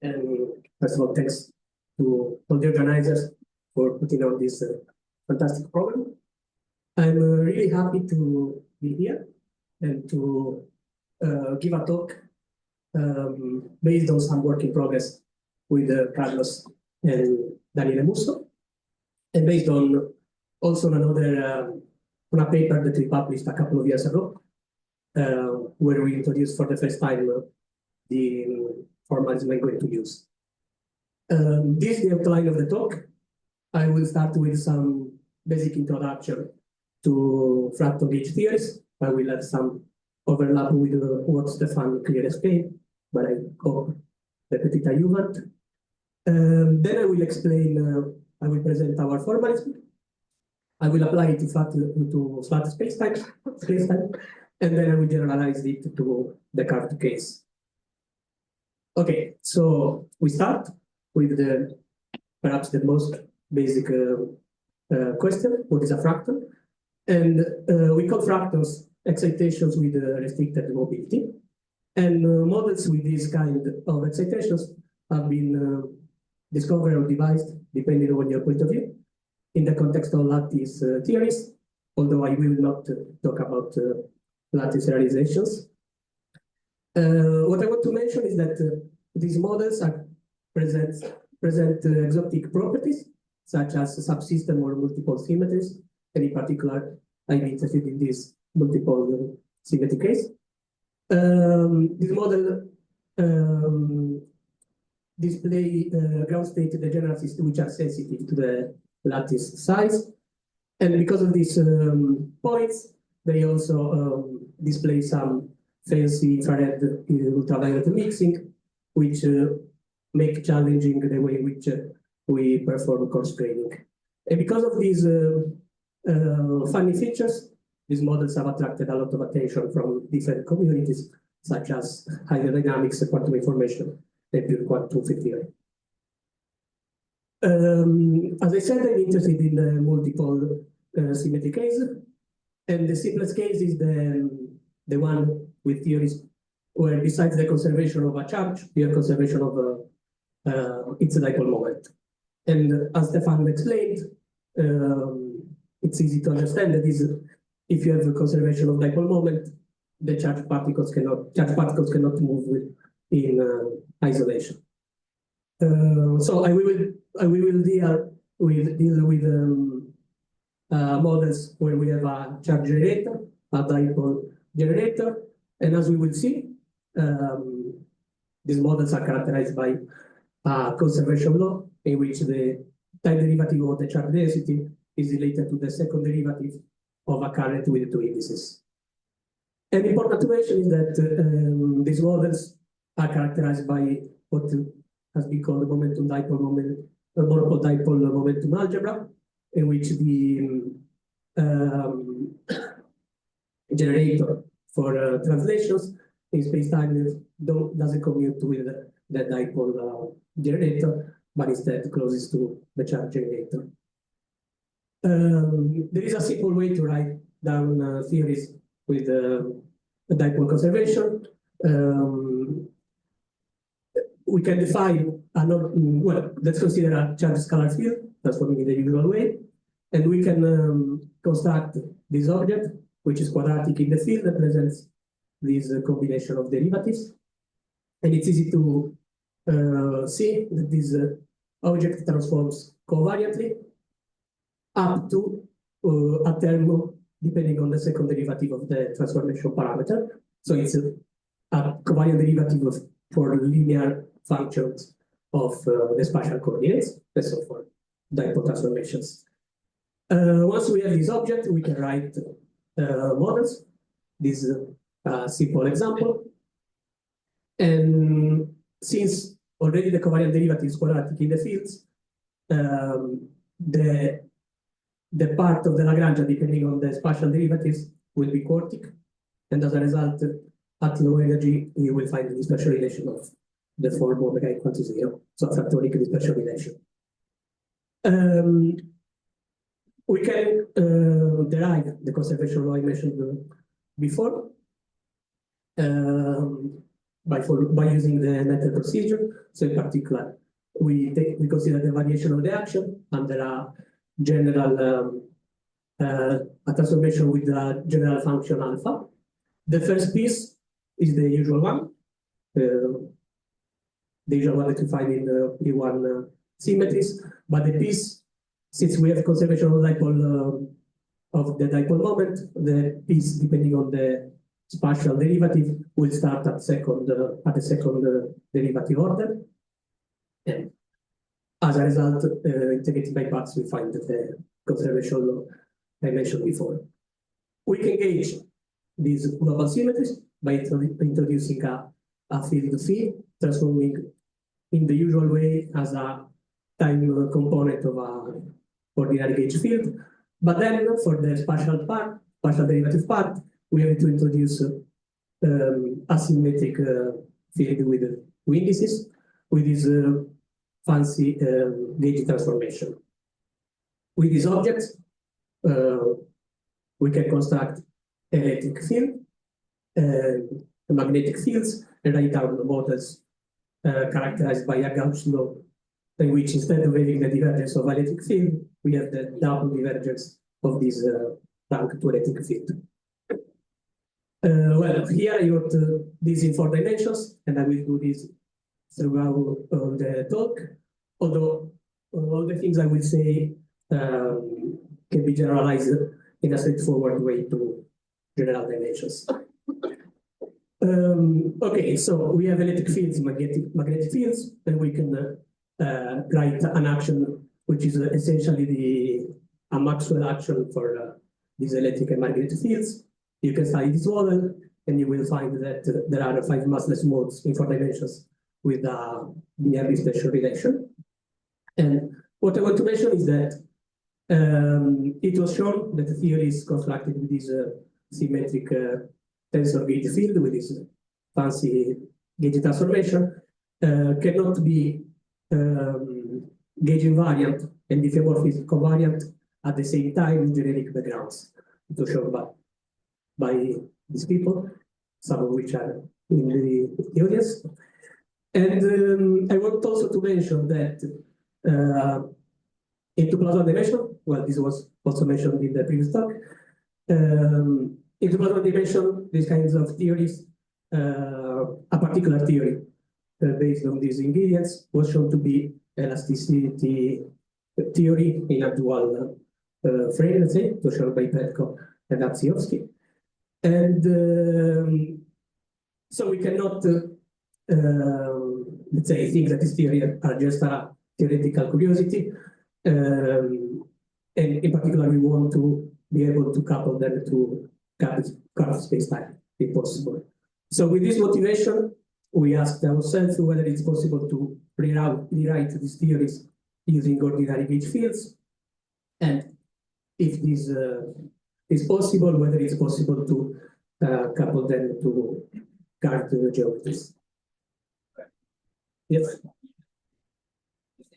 And first of all, thanks to all the organizers for putting on this fantastic program. I'm really happy to be here and to give a talk based on some work in progress with Carlos and Daniele Musso, and based on also another on a paper that we published a couple of years ago, where we introduced for the first time the formalism I'm going to use. This is the outline of the talk. I will start with some basic introduction to Fracton gauge theories. I will have some overlap with what Stefan clearly explained, but I hope the petita juvent. Then I will explain, I will present our formalism. I will apply it to flat spacetime, and then I will generalize it to the Descartes case. Okay, so we start with perhaps the most basic question: what is a fracton? And we call fractons excitations with restricted mobility. And models with this kind of excitations have been discovered or devised, depending on your point of view, in the context of lattice theories, although I will not talk about lattice realizations. What I want to mention is that these models present exotic properties, such as subsystem or multiple symmetries, and in particular, I'm interested in this multiple symmetry case. This model display ground state degeneracies which are sensitive to the lattice size. And because of these points, they also display some fancy infrared ultraviolet mixing, which make challenging the way in which we perform coarse graining. And because of these funny features, these models have attracted a lot of attention from different communities, such as hydrodynamics, quantum information, and pure quantum field theory. As I said, I'm interested in the multiple symmetry case, and the simplest case is the one with theories where, besides the conservation of a charge, you have conservation of its dipole moment. And as Stefan explained, it's easy to understand that if you have a conservation of dipole moment, the charged particles cannot move in isolation. So I will deal with models where we have a charge generator, a dipole generator, and as we will see, these models are characterized by a conservation law in which the time derivative of the charge density is related to the second derivative of a current with two indices. An important to mention is that these models are characterized by what has been called the monopole-dipole momentum algebra, in which the generator for translations in spacetime doesn't commute with the dipole generator, but instead closest to the charge generator. There is a simple way to write down theories with dipole conservation. We can define well, let's consider a charge scalar field, transforming in the usual way, and we can construct this object, which is quadratic in the field, that presents this combination of derivatives. And it's easy to see that this object transforms covariantly up to a term depending on the second derivative of the transformation parameter. So it's a covariant derivative for linear functions of the spatial coordinates, and so for dipole transformations. Once we have this object, we can write models. This is a simple example. And since already the covariant derivative is quadratic in the fields, the part of the Lagrangian, depending on the spatial derivatives, will be quartic. And as a result, at low energy, you will find the dispersion relation of the form omega equal to 0, so a fractonic dispersion relation. We can derive the conservation law I mentioned before. The by using the method procedure. So in particular, we consider the variation of the action under a general a transformation with the general function alpha. The first piece is the usual one, the usual one that you find in the P1 symmetries, but the piece, since we have conservation of the dipole moment, the piece, depending on the spatial derivative, will start at the second derivative order. And as a result, integrated by parts, we find the conservation law I mentioned before. We can gauge these global symmetries by introducing a field phi, transforming in the usual way as a time component of an ordinary gauge field. But then for the spatial derivative part, we have to introduce asymmetric field with two indices with this fancy gauge transformation. With these objects, we can construct electric field, magnetic fields, and write down models characterized by a Gauss law, in which instead of having the divergence of electric field, we have the double divergence of this rank to electric field. Well, here I wrote this in 4 dimensions, and I will do this throughout the talk, although all the things I will say can be generalized in a straightforward way to general dimensions. Okay, so we have electric fields, magnetic fields, and we can write an action which is essentially a Maxwell action for these electric and magnetic fields. You can study this model, and you will find that there are 5 massless modes in 4 dimensions with the binary special relation. And what I want to mention is that it was shown that the theory is constructed with this symmetric tensor gauge field with this fancy gauge transformation cannot be gauge invariant and diffeomorphic covariant at the same time in generic backgrounds. It was shown by these people, some of which are in the audience. And I want also to mention that in 2+1 dimension, well, this was also mentioned in the previous talk, in 2+1 dimension, these kinds of theories, a particular theory based on these ingredients was shown to be elasticity theory in a dual frame, let's say, it was shown by Petko and Apsiowski. And so we cannot, let's say, think that this theory are just a theoretical curiosity. And in particular, we want to be able to couple them to curved space-time, if possible. So with this motivation, we asked ourselves whether it's possible to rewrite these theories using ordinary gauge fields, and if this is possible, whether it's possible to couple them to curved geometries. Yes?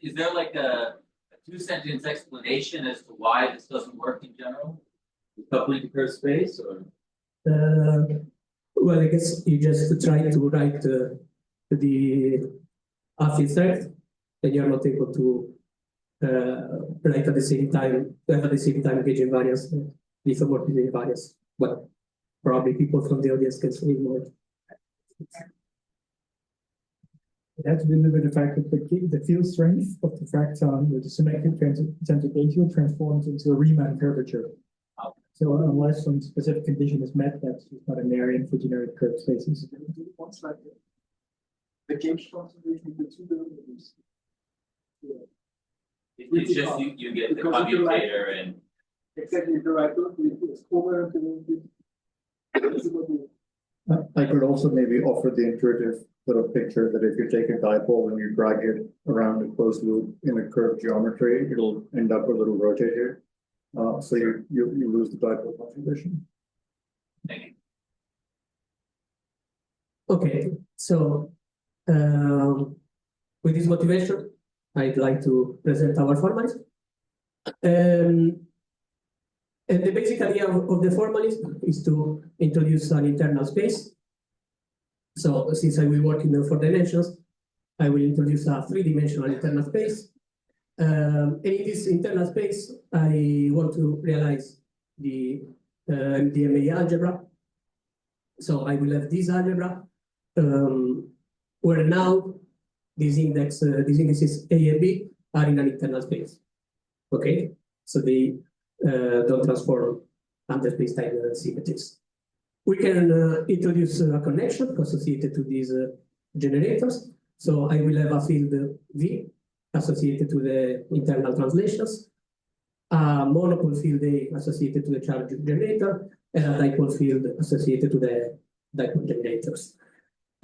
Is there like a 2-sentence explanation as to why this doesn't work in general? Coupling to curved space, or? Well, I guess you just try to write the affine thread, and you're not able to write at the same time, gauge invariance, diffeomorphism invariance. But probably people from the audience can say more. It has to do with the fact that the field strength of the fracton with the symmetric centric gauge field transforms into a Riemann curvature. So unless some specific condition is met, that's not a invariant for generic curved spaces. The gauge transformation of the 2 derivatives. It's just you get the commutator and Exactly, the right it's covariant to I could also maybe offer the intuitive sort of picture that if you take a dipole and you drag it around a closed loop in a curved geometry, it'll end up a little rotated. So you lose the dipole contribution. Okay, so with this motivation, I'd like to present our formalism. And the basic idea of the formalism is to introduce an internal space So since I will work in the 4 dimensions, I will introduce a 3-dimensional internal space. And in this internal space, I want to realize the MDMA algebra. So I will have this algebra, where now these indices A and B are in an internal space. Okay, so they don't transform under space-time symmetries. We can introduce a connection associated to these generators. So I will have a field V associated to the internal translations, a monopole field A associated to the charge generator, and a dipole field associated to the dipole generators.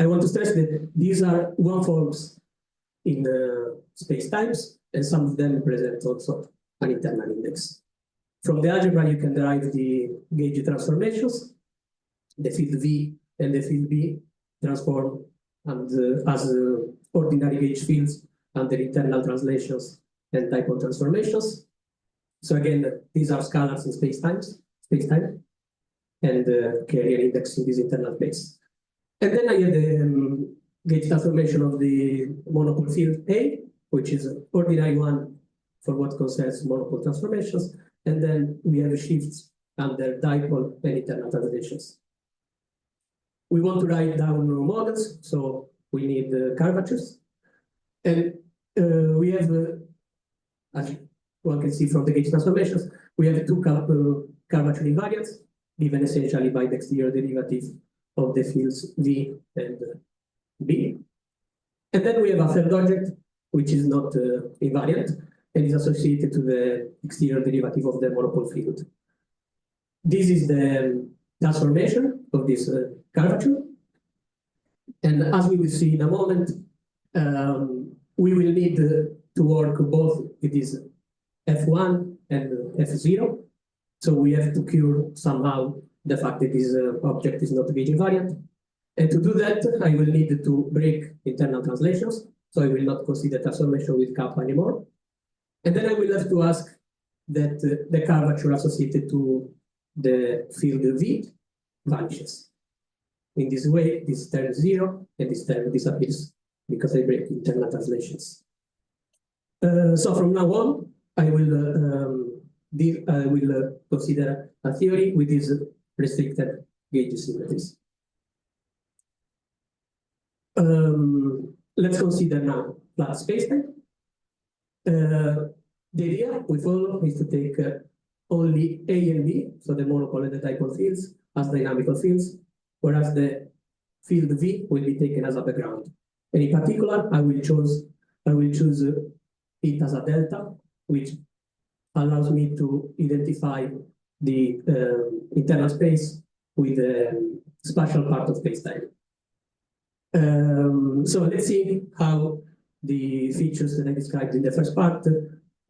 I want to stress that these are one forms in space-times, and some of them represent also an internal index. From the algebra, you can derive the gauge transformations. The field V and the field B transform as ordinary gauge fields under internal translations and dipole transformations. So again, these are scalars in space-time, and carry an index in this internal space. And then I have the gauge transformation of the monopole field A, which is an ordinary one for what concerns monopole transformations. And then we have shifts under dipole and internal translations. We want to write down models, so we need curvatures. And we have, as one can see from the gauge transformations, we have two curvature invariants, given essentially by the exterior derivative of the fields V and B. And then we have a third object, which is not invariant, and is associated to the exterior derivative of the monopole field. This is the transformation of this curvature. And as we will see in a moment, we will need to work both with this F1 and F0. So we have to cure somehow the fact that this object is not gauge invariant. And to do that, I will need to break internal translations. So I will not consider transformation with kappa anymore. And then I will have to ask that the curvature associated to the field V vanishes. In this way, this term is 0, and this term disappears because I break internal translations. So from now on, I will consider a theory with these restricted gauge symmetries. Let's consider now flat spacetime. The idea we follow is to take only A and B, so the monopole and the dipole fields, as dynamical fields, whereas the field V will be taken as a background. And in particular, I will choose it as a delta, which allows me to identify the internal space with the spatial part of spacetime. So let's see how the features that I described in the first part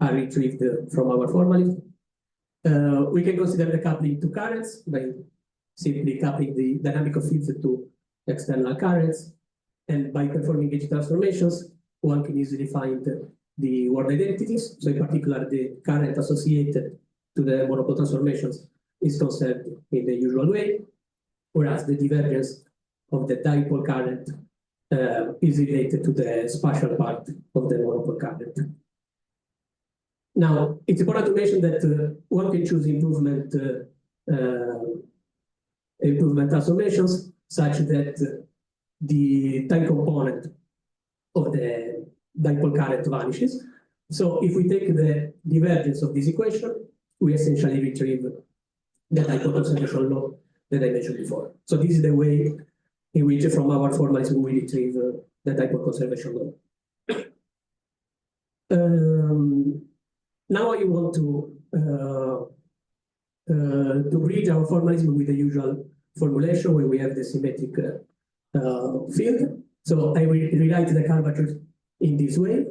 are retrieved from our formalism. We can consider the coupling to currents by simply coupling the dynamical fields to external currents, and by performing gauge transformations, one can easily find the word identities. So in particular, the current associated to the monopole transformations is conserved in the usual way, whereas the divergence of the dipole current is related to the spatial part of the monopole current. Now, it's important to mention that one can choose improvement transformations such that the time component of the dipole current vanishes. So if we take the divergence of this equation, we essentially retrieve the dipole conservation law that I mentioned before. So this is the way in which, from our formalism, we retrieve the dipole conservation law. Now I want to bridge our formalism with the usual formulation where we have the symmetric field. So I will rewrite the curvature in this way,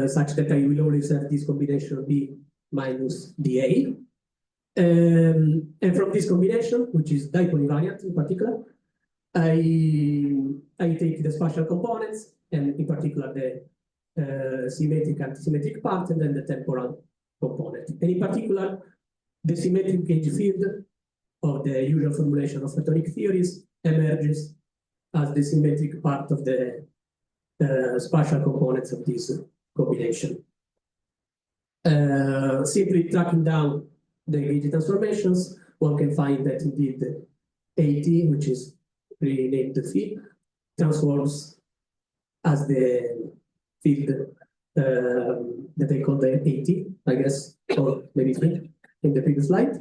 such that I will always have this combination B minus dA. And from this combination, which is dipole invariant in particular, I take the spatial components, and in particular the symmetric antisymmetric part, and then the temporal component. And in particular, the symmetric gauge field of the usual formulation of photonic theories emerges as the symmetric part of the spatial components of this combination. Simply tracking down the gauge transformations, one can find that indeed AT, which is renamed phi, transforms as the field that I call the AT, I guess, or maybe phi in the previous slide.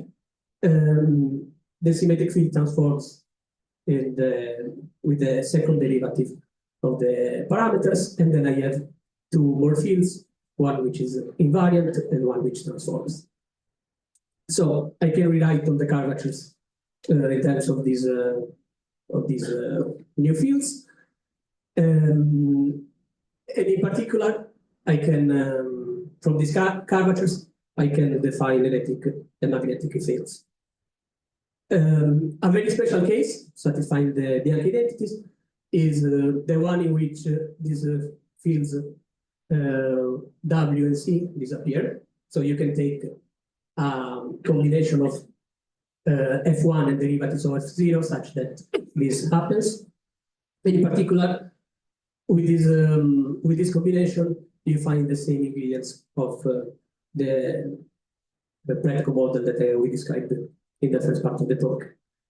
The symmetric field transforms with the second derivative of the parameters, and then I have two more fields, one which is invariant and one which transforms. So I can rewrite on the curvatures in terms of these new fields. And in particular, I can, from these curvatures, I can define electric and magnetic fields. A very special case, satisfying the Bianchi identities, is the one in which these fields W and C disappear. So you can take a combination of F1 and derivatives of F0 such that this happens. In particular, with this combination, you find the same ingredients of the practical model that we described in the first part of the talk.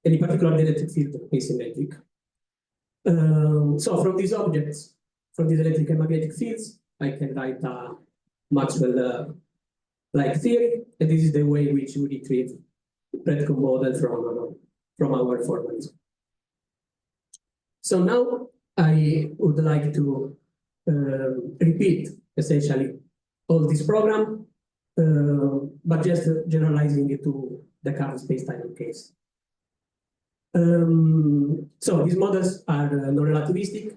And in particular, the electric field is symmetric. So from these objects, from these electric and magnetic fields, I can write a Maxwell-like theory, and this is the way in which we retrieve practical model from our formalism. So now I would like to repeat essentially all this program, but just generalizing it to the current space-time case. So these models are non-relativistic.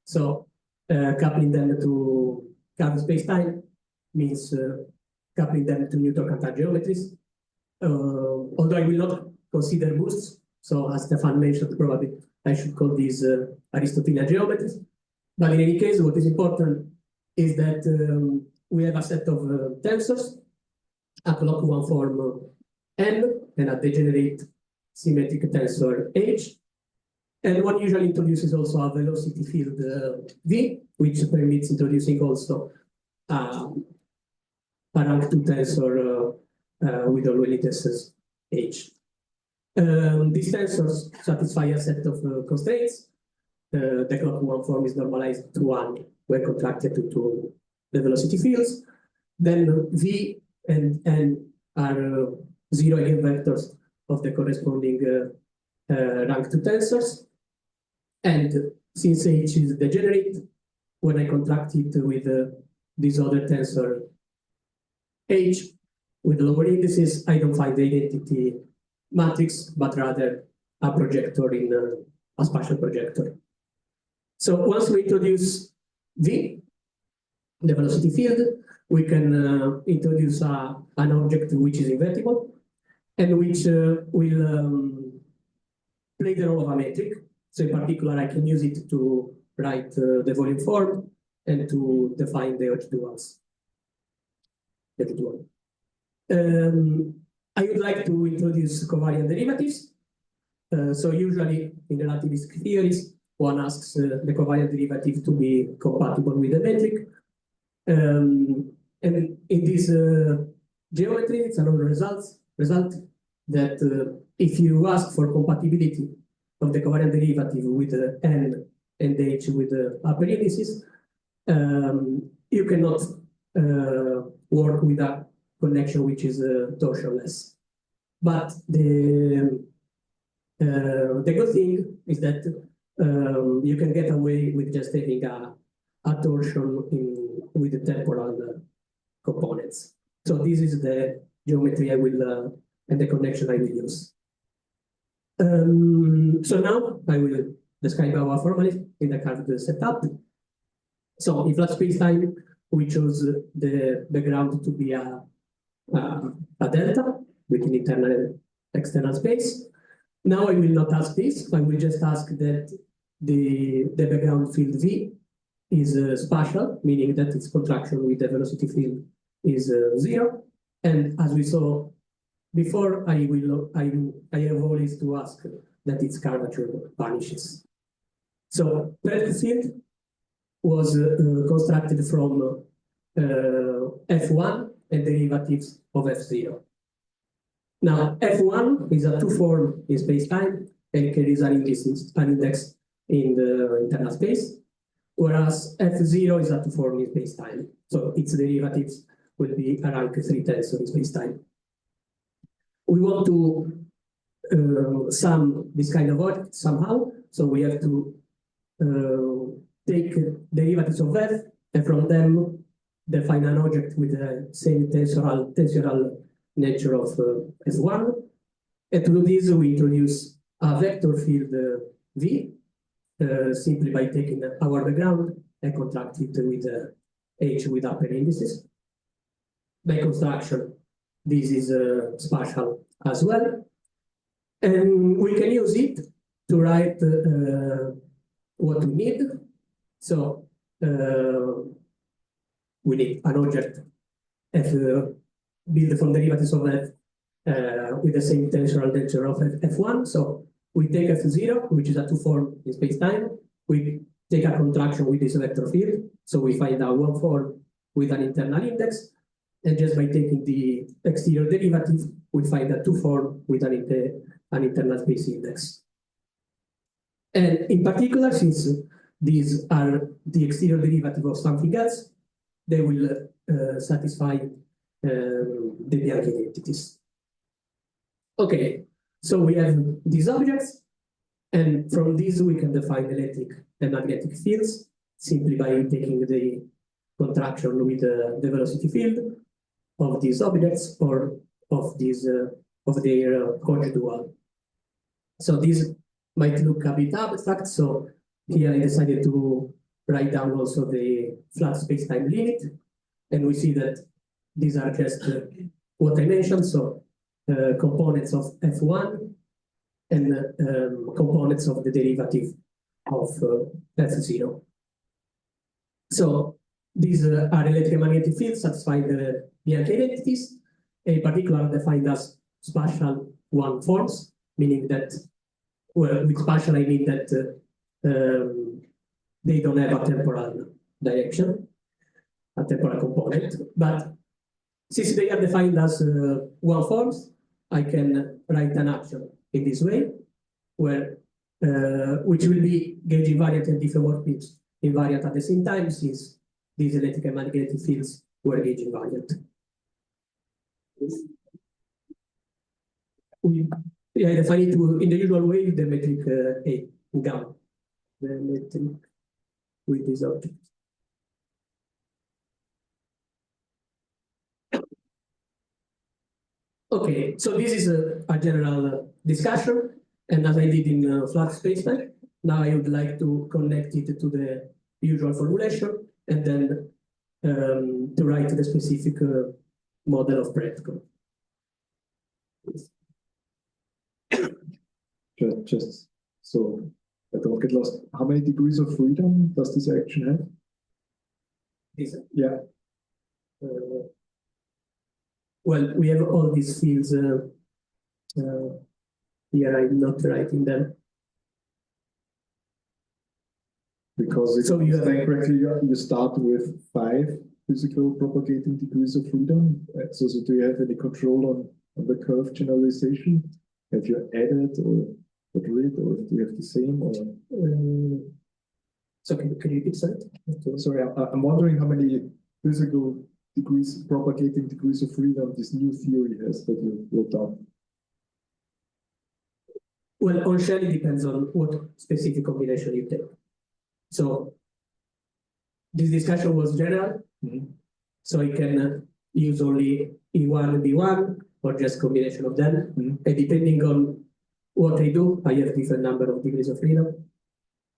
So coupling them to current space-time means coupling them to Newton-Cantor geometries. Although I will not consider boosts, so as Stefan mentioned, probably I should call these Aristotelian geometries. But in any case, what is important is that we have a set of tensors at log one form N and a degenerate symmetric tensor H. And one usually introduces also a velocity field V, which permits introducing also a rank 2 tensor with all indices H. These tensors satisfy a set of constraints. The clock one form is normalized to 1 when contracted to the velocity fields. Then V and N are zero eigenvectors of the corresponding rank 2 tensors. And since H is degenerate, when I contract it with this other tensor H with lower indices, I don't find the identity matrix, but rather a projector in a spatial projector. So once we introduce V, the velocity field, we can introduce an object which is invertible and which will play the role of a metric. So in particular, I can use it to write the volume form and to define the H duals. I would like to introduce covariant derivatives. So usually in relativistic theories, one asks the covariant derivative to be compatible with the metric. And in this geometry, it's another result that if you ask for compatibility of the covariant derivative with N and H with upper indices, you cannot work with a connection which is torsionless. But the good thing is that you can get away with just taking a torsion with the temporal components. So this is the geometry I will and the connection I will use. So now I will describe our formalism in the current setup. So in flat spacetime, we chose the background to be a delta between internal and external space. Now I will not ask this. I will just ask that the background field V is spatial, meaning that its contraction with the velocity field is 0. And as we saw before, I have always to ask that its curvature vanishes. So Fracton field was constructed from F1 and derivatives of F0. Now, F1 is a two-form in space-time and carries an index in the internal space, whereas F0 is a two-form in space-time. So its derivatives will be a rank 3 tensor in space-time. We want to sum this kind of object somehow, so we have to take derivatives of F, and from them define an object with the same tensorial nature of F1. And to do this, we introduce a vector field V, simply by taking our background and contract it with H with upper indices. By construction, this is spatial as well. And we can use it to write what we need. So we need an object F built from derivatives of F with the same tensorial nature of F1. So we take F0, which is a two-form in space-time. We take a contraction with this vector field. So we find out one form with an internal index. And just by taking the exterior derivative, we find a two-form with an internal space index. And in particular, since these are the exterior derivative of something else, they will satisfy the Bianchi identities. Okay, so we have these objects, and from these we can define electric and magnetic fields simply by taking the contraction with the velocity field of these objects or of these of their Hodge dual. So this might look a bit abstract. So here I decided to write down also the flat space-time limit, and we see that these are just what I mentioned. So components of F1 and components of the derivative of F0. So these are electromagnetic fields satisfying the Bianchi identities, in particular defined as spatial one forms, meaning that, well, with spatial I mean that they don't have a temporal direction, a temporal component, but since they are defined as one forms, I can write an action in this way, where which will be gauge invariant and diffeomorphic invariant at the same time, since these electric and magnetic fields were gauge invariant. I define it in the usual way with the metric A, gamma, the metric with this object. Okay, so this is a general discussion, and as I did in flat spacetime, now I would like to connect it to the usual formulation, and then to write the specific model of practical. Just so I don't get lost, how many degrees of freedom does this action have? This, Yeah. well, we have all these fields here. I'm not writing them. Because if So I you have- understand correctly, you start with 5 physical propagating degrees of freedom. So do you have any control on the curve generalization? Have you added or got rid, or do you have the same? Or so can you repeat that? sorry, I'm wondering how many physical degrees, propagating degrees of freedom this new theory has that you wrote down. Well, on shell it depends on what specific combination you take. So this discussion was general, so I can use only E1 and B1 or just combination of them. And depending on what I do, I have different number of degrees of freedom.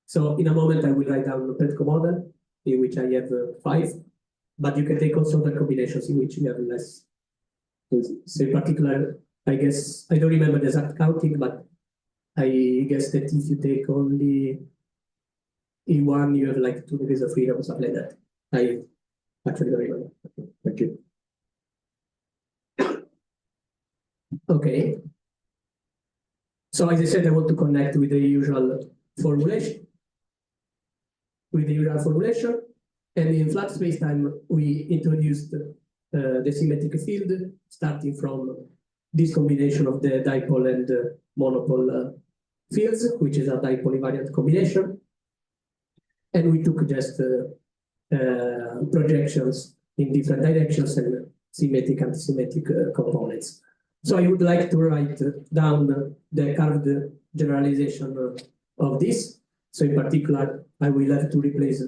So in a moment I will write down a practical model in which I have 5, but you can take also the combinations in which you have less. So in particular, I guess, I don't remember the exact counting, but I guess that if you take only E1, you have like 2 degrees of freedom or something like that. I actually don't remember. Thank you. Okay. So as I said, I want to connect with the usual formulation. with the usual formulation. And in flat spacetime, we introduced the symmetric field starting from this combination of the dipole and monopole fields, which is a dipole invariant combination. And we took just projections in different directions and symmetric and antisymmetric components. So I would like to write down the curved generalization of this. So in particular, I will have to replace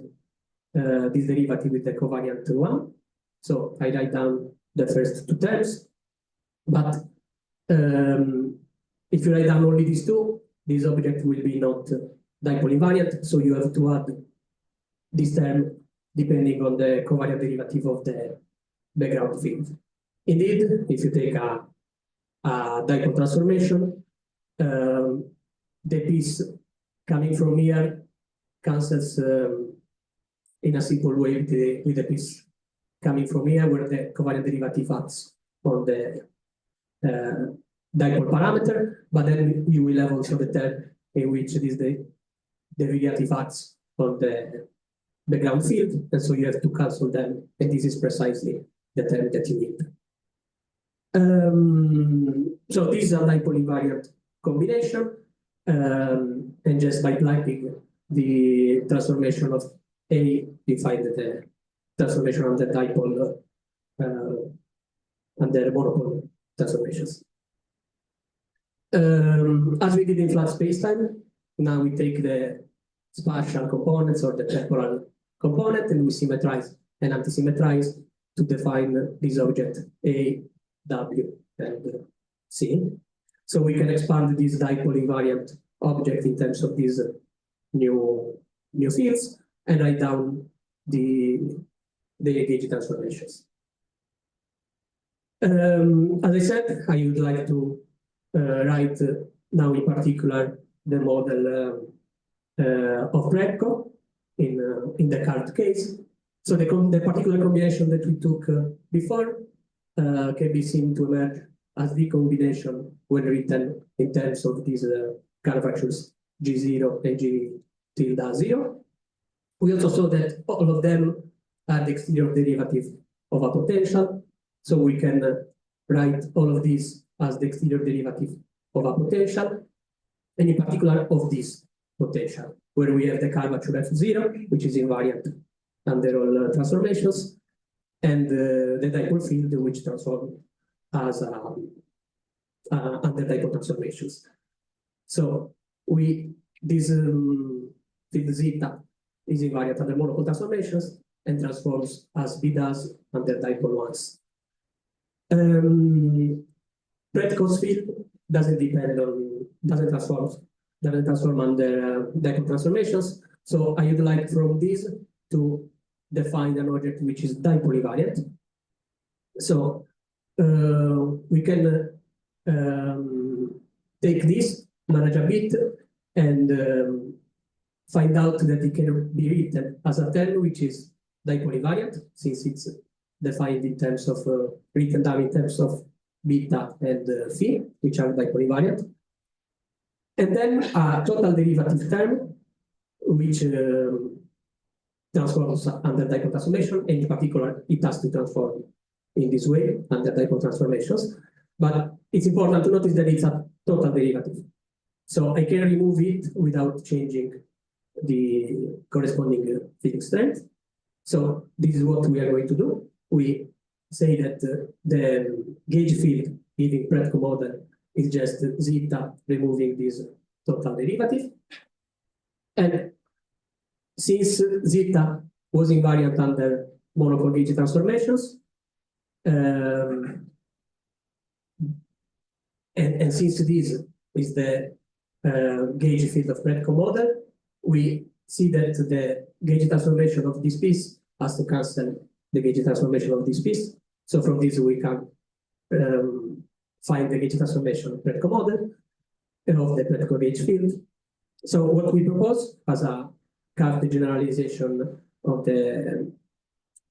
this derivative with the covariant one. So I write down the first two terms. But if you write down only these two, this object will be not dipole invariant. So you have to add this term depending on the covariant derivative of the background field. Indeed, if you take a dipole transformation, the piece coming from here cancels in a simple way with the piece coming from here, where the covariant derivative acts on the dipole parameter, but then you will have also the term in which the derivative acts on the background field, and so you have to cancel them, and this is precisely the term that you need. So this is a dipole invariant combination, and just by plugging the transformation of A, you find the transformation of the dipole and the monopole transformations. As we did in flat spacetime, now we take the spatial components or the temporal component and we symmetrize and antisymmetrize to define this object A, W, and C. So we can expand this dipole invariant object in terms of these new fields and write down the gauge transformations. As I said, I would like to write now in particular the model of Predco in the current case. So the particular combination that we took before can be seen to emerge as the combination when written in terms of these curve vectors G0 and G tilde 0. We also saw that all of them are the exterior derivative of a potential. So we can write all of these as the exterior derivative of a potential, and in particular of this potential, where we have the curvature F0, which is invariant under all transformations, and the dipole field, which transforms as under dipole transformations. So this field zeta is invariant under monopole transformations and transforms as B does under dipole ones. Predco's field doesn't transform under dipole transformations. So I would like from this to define an object which is dipole invariant. So we can take this, manage a bit, and find out that it can be written as a term which is dipole invariant, since it's defined in terms of written down in terms of beta and phi, which are dipole invariant. And then a total derivative term, which transforms under dipole transformation, and in particular, it has to transform in this way under dipole transformations. But it's important to notice that it's a total derivative. So I can remove it without changing the corresponding field strength. So this is what we are going to do. We say that the gauge field giving Predco model is just zeta removing this total derivative. And since zeta was invariant under monopole gauge transformations, and since this is the gauge field of Predco model, we see that the gauge transformation of this piece has to cancel the gauge transformation of this piece. So from this we can find the gauge transformation of Predco model and of the Predco gauge field. So what we propose as a curved generalization of the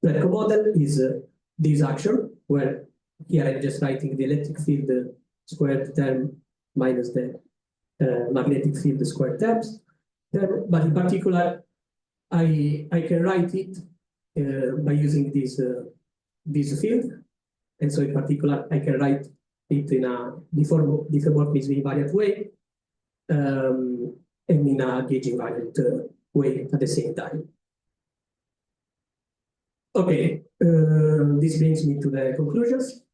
Predco model is this action, where here I'm just writing the electric field squared term minus the magnetic field squared terms. But in particular, I can write it by using this field, and so in particular I can write it in a diffeomorphism invariant way and in a gauge invariant way at the same time. Okay, this brings me to the conclusions.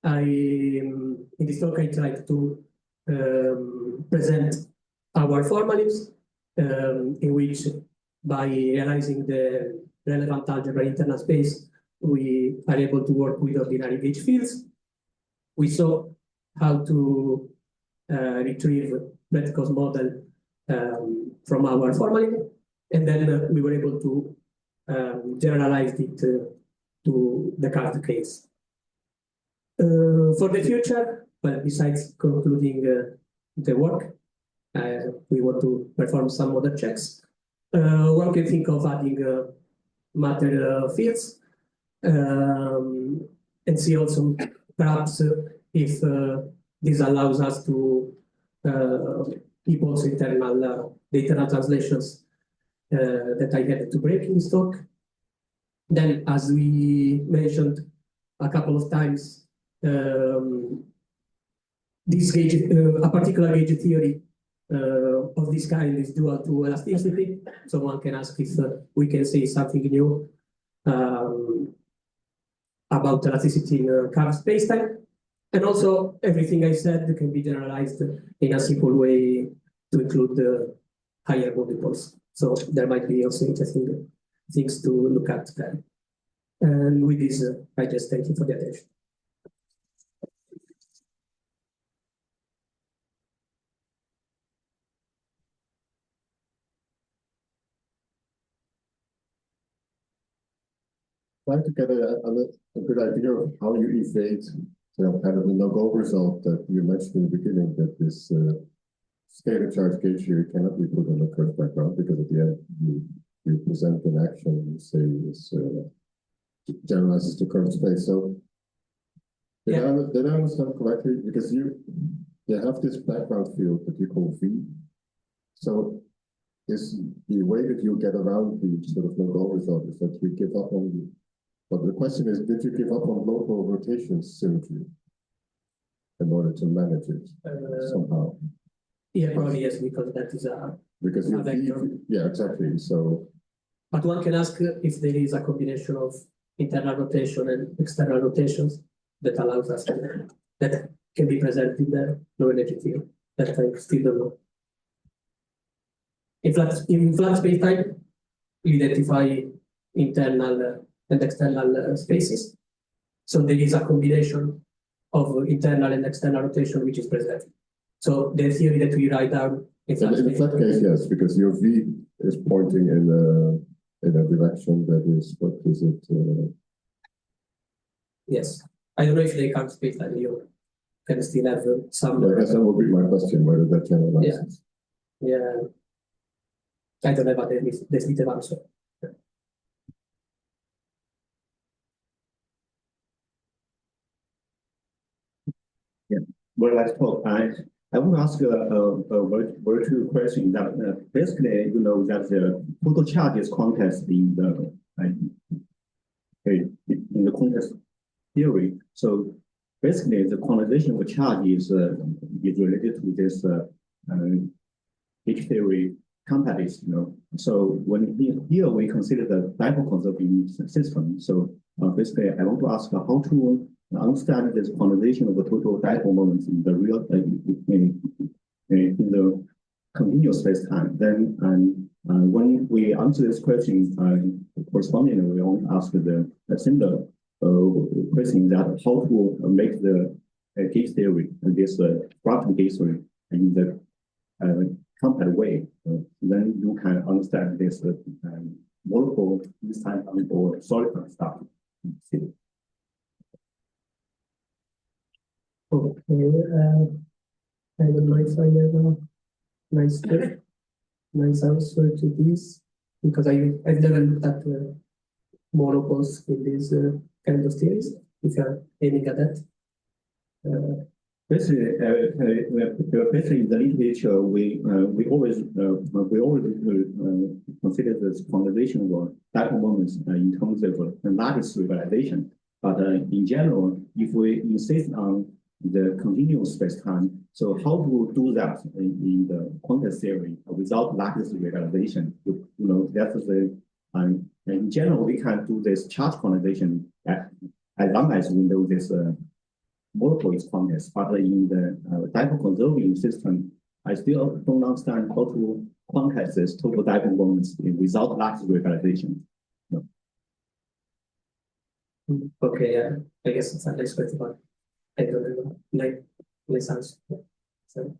In this talk, I tried to present our formalisms, in which, by realizing the relevant algebra internal space, we are able to work with ordinary gauge fields. We saw how to retrieve Redco's model from our formalism, and then we were able to generalize it to the current case. For the future, well, besides concluding the work, we want to perform some other checks. One can think of adding matter fields and see also perhaps if this allows us to keep also the internal translations that I had to break in this talk. Then, as we mentioned a couple of times, this gauge, a particular gauge theory of this kind is dual to elasticity. So one can ask if we can say something new about elasticity in curved spacetime. And also, everything I said can be generalized in a simple way to include the higher multiples. So there might be also interesting things to look at there. And with this, I just thank you for the attention. Trying to get a good idea of how you evade kind of the no-go result that you mentioned in the beginning, that this scalar charge gauge theory cannot be put on a curved background, because at the end you present an action, you say this generalizes to curved space. So did I understand correctly? Because you have this background field that you call V. So is the way that you get around the sort of no-go result is that you give up on the. But the question is, did you give up on local rotation symmetry in order to manage it somehow? Yeah, probably yes, because that is a Because you yeah, exactly. So, but one can ask if there is a combination of internal rotation and external rotations that allows us that can be present in the low energy field. That I still don't know. In flat spacetime, we identify internal and external spaces. So there is a combination of internal and external rotation which is present. So the theory that we write down in that case, yes, because your V is pointing in a direction that is, what is it? Yes. I don't know if they can't spacetime, you can still have some. Yeah, I guess that would be my question, whether that generalizes. Yeah. I don't have a definitive answer. Yeah, well, let's talk. I want to ask a virtual question that basically, you know, that the total charges context in the context theory. So basically, the quantization of charge is related to this H theory compactness, you know. So when here we consider the dipole conserving system. So basically, I want to ask how to understand this quantization of the total dipole moments in the real in the continuous space-time. Then when we answer this question, correspondingly, we want to ask the similar question that how to make the gauge theory and this Fracton gauge theory in the compact way. Then you can understand this multiple this time or solid stuff. Okay, I don't know if I have a nice answer to this, because I've never looked at monopoles in this kind of theories, if you're aiming at that. Basically, basically in the literature, we always consider this quantization or dipole moments in terms of lattice regularization. But in general, if we insist on the continuous space-time, so how to do that in the quantum theory without lattice regularization? You know, that's the in general we can do this charge quantization as long as we know this. Multiple is quantized, but in the dipole conserving system, I still don't understand how to quantize this total dipole moments without lattice regularization. No. Okay, yeah, I guess it's not expected, but I don't know, like, lessons. So.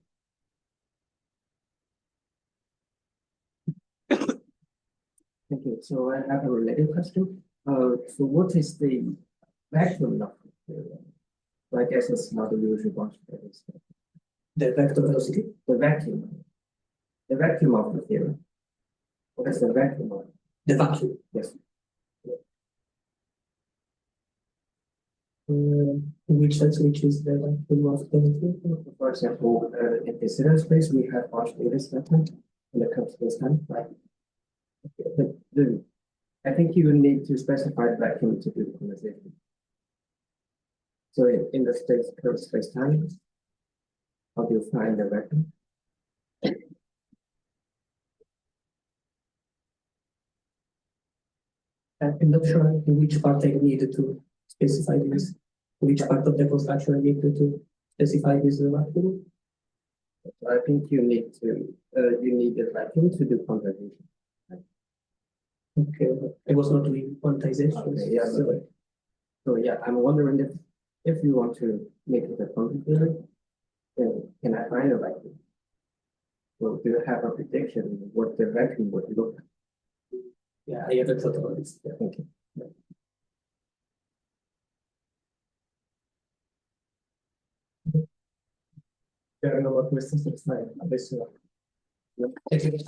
Thank you. So I have a related question. So what is the vacuum of I guess it's not the usual bunch. The vector velocity? The vacuum. The vacuum of the theorem. What is the vacuum of? The vacuum, yes. In which sense, which is the vacuum of the theorem? For example, in the zero space, we have partial data statement in the curved space-time, right? I think you need to specify the vacuum to do the quantization. So in the curved space-time, how do you find the vacuum? I'm not sure in which part I needed to specify this. Which part of the construction I needed to specify this vacuum? I think you need the vacuum to do quantization. Okay, I was not doing quantization. Okay, yeah, so yeah, I'm wondering if you want to make it a quantum theory, then can I find a vacuum? Well, do you have a prediction what the vacuum would look like? Yeah, I haven't thought about this. Yeah, thank you. There are no more questions next time. Alessio. Thank you.